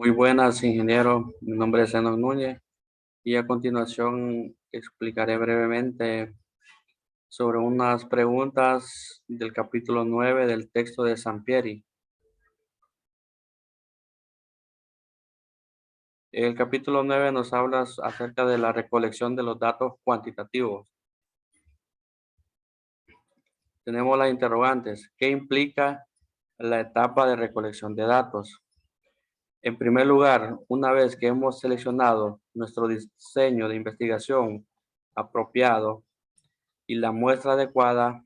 Muy buenas, ingeniero. Mi nombre es Enoch Núñez y a continuación explicaré brevemente sobre unas preguntas del capítulo 9 del texto de Sampieri. El capítulo 9 nos habla acerca de la recolección de los datos cuantitativos. Tenemos las interrogantes. ¿Qué implica la etapa de recolección de datos? En primer lugar, una vez que hemos seleccionado nuestro diseño de investigación apropiado y la muestra adecuada,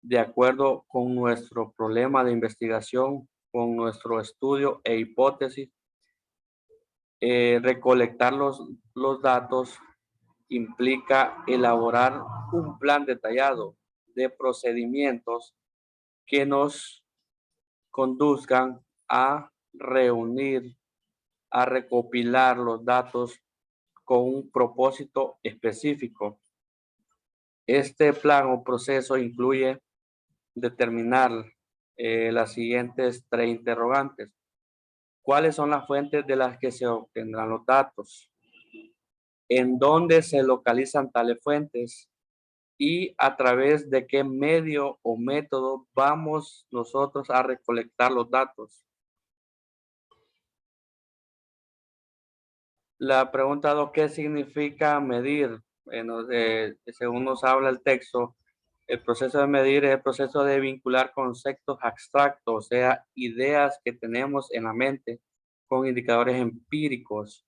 de acuerdo con nuestro problema de investigación, con nuestro estudio e hipótesis, recolectar los datos implica elaborar un plan detallado de procedimientos que nos conduzcan a reunir, a recopilar los datos con un propósito específico. Este plan o proceso incluye determinar las siguientes tres interrogantes. ¿Cuáles son las fuentes de las que se obtendrán los datos? ¿En dónde se localizan tales fuentes? ¿Y a través de qué medio o método vamos nosotros a recolectar los datos? La pregunta 2, ¿qué significa medir? Bueno, según nos habla el texto, el proceso de medir es el proceso de vincular conceptos abstractos, o sea, ideas que tenemos en la mente con indicadores empíricos,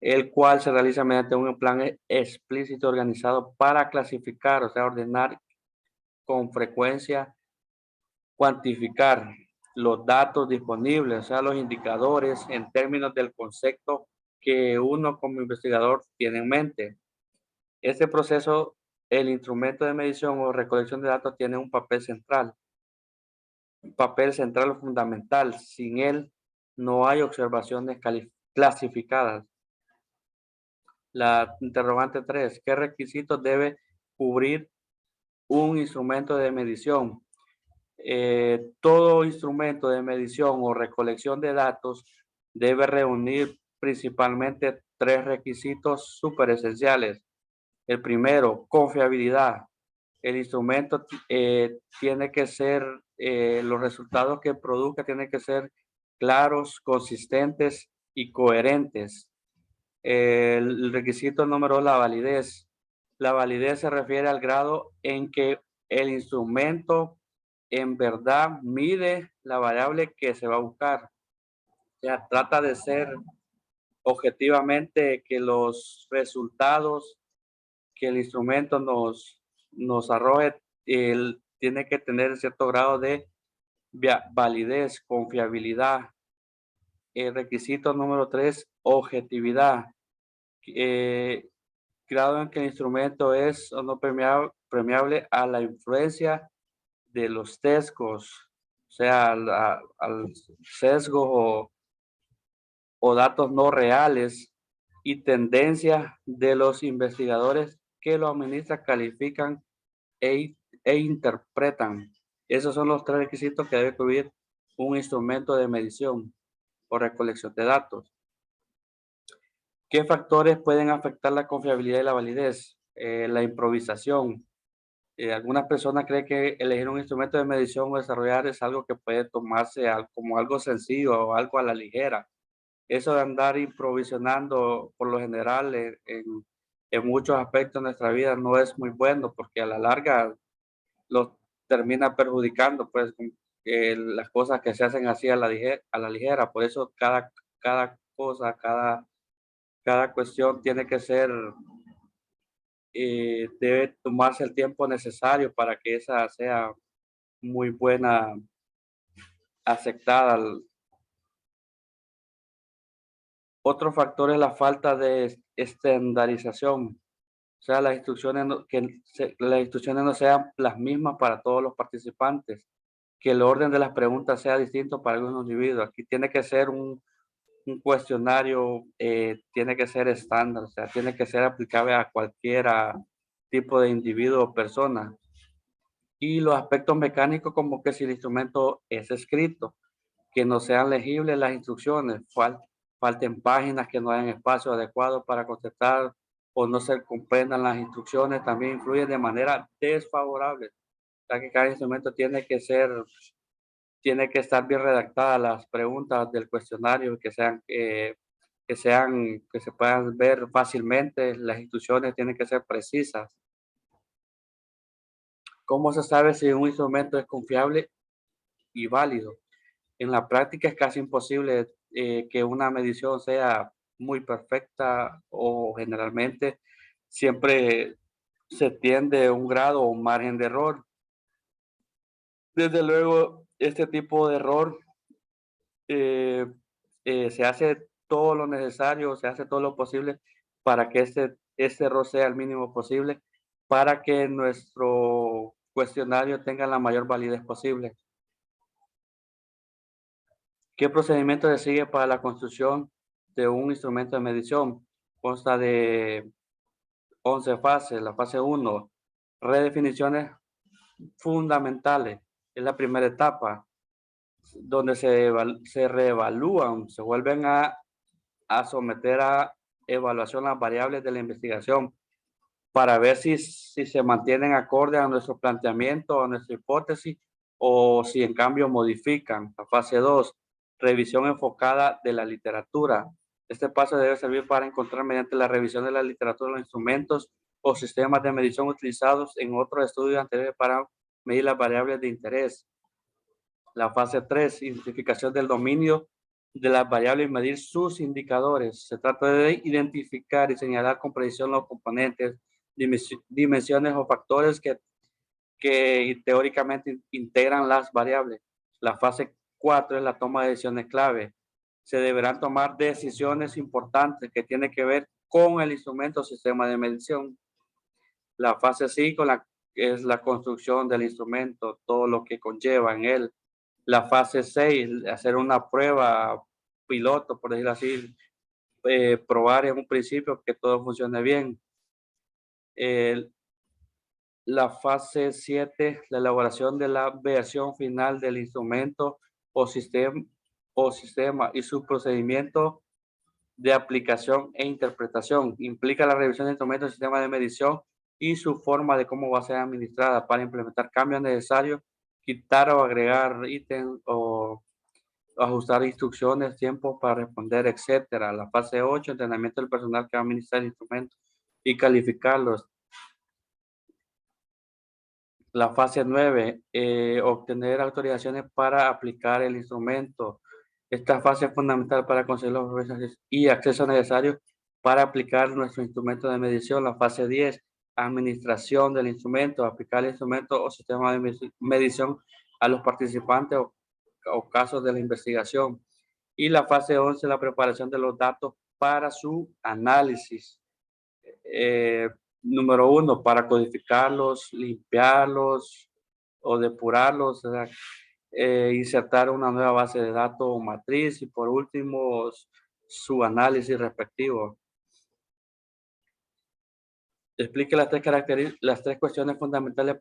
el cual se realiza mediante un plan explícito organizado para clasificar, o sea, ordenar con frecuencia, cuantificar los datos disponibles, o sea, los indicadores en términos del concepto que uno como investigador tiene en mente. Este proceso, el instrumento de medición o recolección de datos tiene un papel central o fundamental. Sin él, no hay observaciones clasificadas. La interrogante 3, ¿qué requisitos debe cubrir un instrumento de medición? Todo instrumento de medición o recolección de datos debe reunir principalmente tres requisitos súper esenciales. El primero, confiabilidad. El instrumento tiene que ser, los resultados que produzca tienen que ser claros, consistentes y coherentes. El requisito número 2, la validez. La validez se refiere al grado en que el instrumento en verdad mide la variable que se va a buscar. O sea, trata de ser objetivamente que los resultados que el instrumento nos arroje, tiene que tener cierto grado de validez, confiabilidad. El requisito número 3, objetividad. Eh, grado en que el instrumento es o no permeable a la influencia de los sesgos, o sea, al sesgo o datos no reales y tendencias de los investigadores que lo administran, califican e interpretan. Esos son los tres requisitos que debe cubrir un instrumento de medición o recolección de datos. ¿Qué factores pueden afectar la confiabilidad y la validez? La improvisación. Algunas personas creen que elegir un instrumento de medición o desarrollar es algo que puede tomarse como algo sencillo o algo a la ligera. Eso de andar improvisando por lo general en muchos aspectos de nuestra vida no es muy bueno porque a la larga lo termina perjudicando, pues las cosas que se hacen así a la ligera. Por eso cada cosa, cada cuestión tiene que ser, debe tomarse el tiempo necesario para que esa sea muy buena, aceptada. Otro factor es la falta de estandarización. O sea, las instrucciones no sean las mismas para todos los participantes, que el orden de las preguntas sea distinto para algunos individuos. Aquí tiene que ser un cuestionario, tiene que ser estándar, o sea, tiene que ser aplicable a cualquier tipo de individuo o persona. Y los aspectos mecánicos como que si el instrumento es escrito. que no sean legibles las instrucciones, falten páginas, que no hayan espacio adecuado para contestar o no se comprendan las instrucciones, también influyen de manera desfavorable, ya que cada instrumento tiene que estar bien redactadas las preguntas del cuestionario, que se puedan ver fácilmente, las instrucciones tienen que ser precisas. ¿Cómo se sabe si un instrumento es confiable y válido? En la práctica es casi imposible que una medición sea muy perfecta, o generalmente siempre se tiende a un grado o un margen de error. Desde luego, este tipo de error eh, se hace todo lo necesario, se hace todo lo posible para que este error sea el mínimo posible, para que nuestro cuestionario tenga la mayor validez posible. ¿Qué procedimiento se sigue para la construcción de un instrumento de medición? Consta de 11 fases. La fase 1, redefiniciones fundamentales. Es la primera etapa, donde se reevalúan, se vuelven a someter a evaluación las variables de la investigación para ver si se mantienen acorde a nuestro planteamiento, a nuestra hipótesis, o si en cambio modifican. La fase 2, revisión enfocada de la literatura. Este paso debe servir para encontrar, mediante la revisión de la literatura, los instrumentos o sistemas de medición utilizados en otros estudios anteriores para medir las variables de interés. La fase 3, identificación del dominio de las variables y medir sus indicadores. Se trata de identificar y señalar con precisión los componentes, dimensiones o factores que teóricamente integran las variables. La fase 4 es la toma de decisiones clave. Se deberán tomar decisiones importantes que tienen que ver con el instrumento o sistema de medición. La fase 5 es la construcción del instrumento, todo lo que conlleva en él. La fase 6, hacer una prueba piloto, por decirlo así, probar en un principio que todo funcione bien. La fase 7, la elaboración de la versión final del instrumento o sistema y su procedimiento de aplicación e interpretación. Implica la revisión de instrumentos y sistemas de medición y su forma de cómo va a ser administrada para implementar cambios necesarios, quitar o agregar ítems o ajustar instrucciones, tiempo para responder, etcétera. La fase 8, entrenamiento del personal que va a administrar instrumentos y calificarlos. La fase 9, obtener autorizaciones para aplicar el instrumento. Esta fase es fundamental para conseguir los permisos y acceso necesarios para aplicar nuestro instrumento de medición. La fase 10, administración del instrumento, aplicar el instrumento o sistema de medición a los participantes o casos de la investigación. Y la fase 11, la preparación de los datos para su análisis. Eh, Número 1, para codificarlos, limpiarlos o depurarlos, o sea, insertar una nueva base de datos o matriz, y por último, su análisis respectivo. Explique las tres cuestiones fundamentales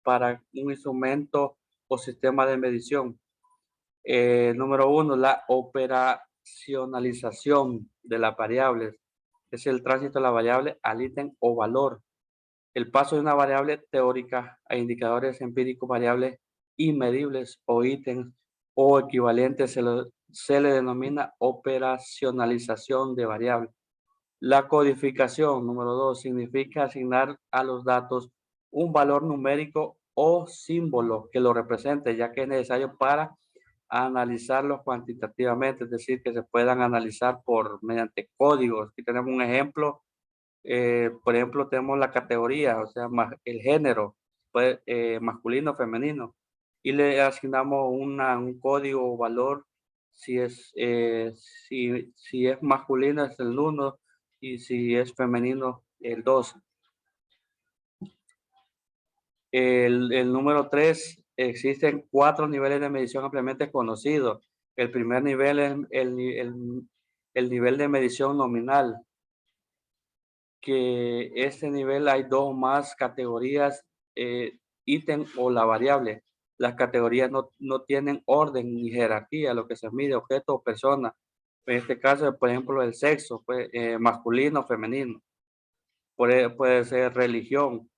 para un instrumento o sistema de medición. Número 1, la operacionalización de las variables. Es el tránsito de la variable al ítem o valor. El paso de una variable teórica a indicadores empíricos variables inmedibles o ítems o equivalentes se le denomina operacionalización de variables. La codificación, número 2, significa asignar a los datos un valor numérico o símbolo que lo represente, ya que es necesario para analizarlos cuantitativamente, es decir, que se puedan analizar mediante códigos. Aquí tenemos un ejemplo. Por ejemplo, tenemos la categoría, o sea, el género, masculino, femenino, y le asignamos un código o valor. Si es masculino es el 1 y si es femenino el 2. El número 3, existen 4 niveles de medición ampliamente conocidos. El primer nivel es el nivel de medición nominal, que este nivel hay 2 más categorías, ítem o la variable. las categorías no tienen orden ni jerarquía, lo que se mide objeto o persona. En este caso, por ejemplo, el sexo, pues, masculino o femenino. Puede ser religión,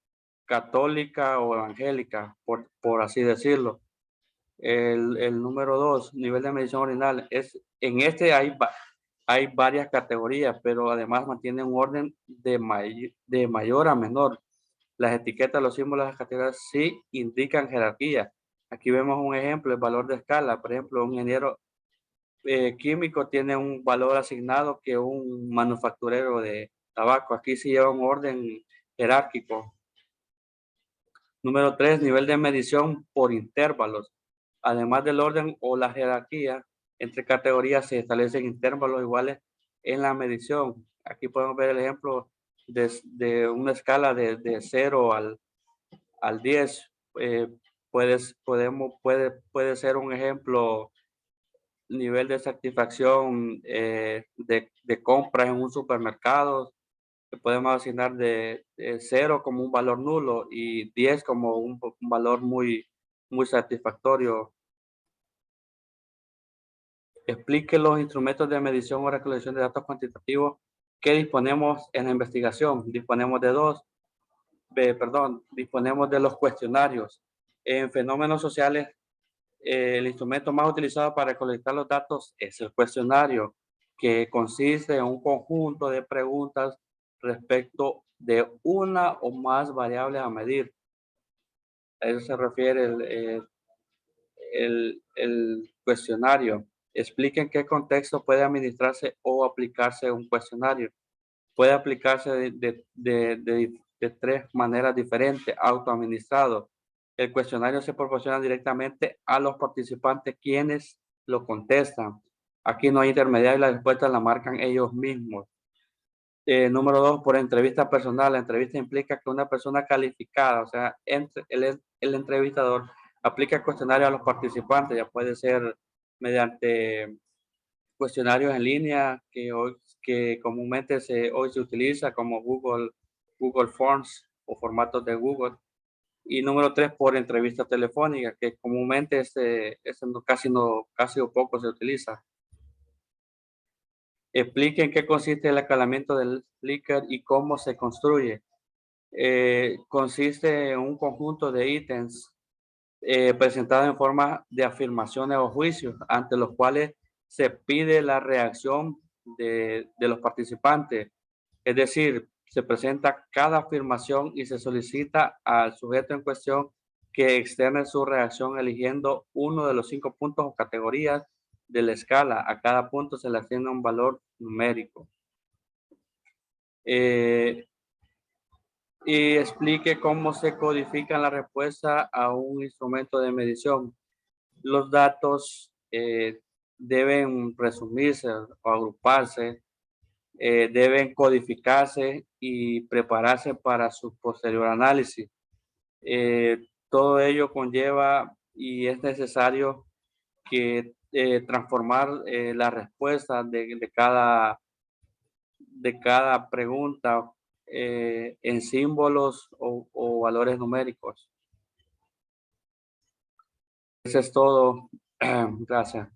católica o evangélica, por así decirlo. El número 2, nivel de medición ordinal, en este hay varias categorías, pero además mantiene un orden de mayor a menor. Las etiquetas, los símbolos de las categorías sí indican jerarquía. Aquí vemos un ejemplo, el valor de escala. Por ejemplo, un ingeniero químico tiene un valor asignado que un manufacturero de tabaco. Aquí sí lleva un orden jerárquico. Número 3, nivel de medición por intervalos. Además del orden o la jerarquía, entre categorías se establecen intervalos iguales en la medición. Aquí podemos ver el ejemplo de una escala de 0 al 10. Puede ser un ejemplo nivel de satisfacción de compras en un supermercado, que podemos asignar de 0 como un valor nulo y 10 como un valor muy satisfactorio. Explique los instrumentos de medición o recolección de datos cuantitativos que disponemos en la investigación. Disponemos de disponemos de los cuestionarios. En fenómenos sociales, el instrumento más utilizado para recolectar los datos es el cuestionario, que consiste en un conjunto de preguntas respecto de una o más variables a medir. A eso se refiere el cuestionario. Explique en qué contexto puede administrarse o aplicarse un cuestionario. Puede aplicarse de tres maneras diferentes: autoadministrado. El cuestionario se proporciona directamente a los participantes quienes lo contestan. Aquí no hay intermediario y las respuestas la marcan ellos mismos. Número 2, por entrevista personal. La entrevista implica que una persona calificada, o sea, el entrevistador, aplica el cuestionario a los participantes. Ya puede ser mediante cuestionarios en línea que comúnmente hoy se utiliza como Google Forms o formatos de Google. Y número 3, por entrevista telefónica, que comúnmente casi o poco se utiliza. Explique en qué consiste el escalamiento del Likert y cómo se construye. Consiste en un conjunto de ítems presentados en forma de afirmaciones o juicios, ante los cuales se pide la reacción de los participantes. Es decir, se presenta cada afirmación y se solicita al sujeto en cuestión que externe su reacción eligiendo uno de los 5 puntos o categorías de la escala. A cada punto se le asigna un valor numérico. Y explique cómo se codifican la respuesta a un instrumento de medición. Los datos deben resumirse o agruparse, deben codificarse y prepararse para su posterior análisis. Todo ello conlleva y es necesario que transformar la respuesta de cada pregunta en símbolos o valores numéricos. Eso es todo. Gracias.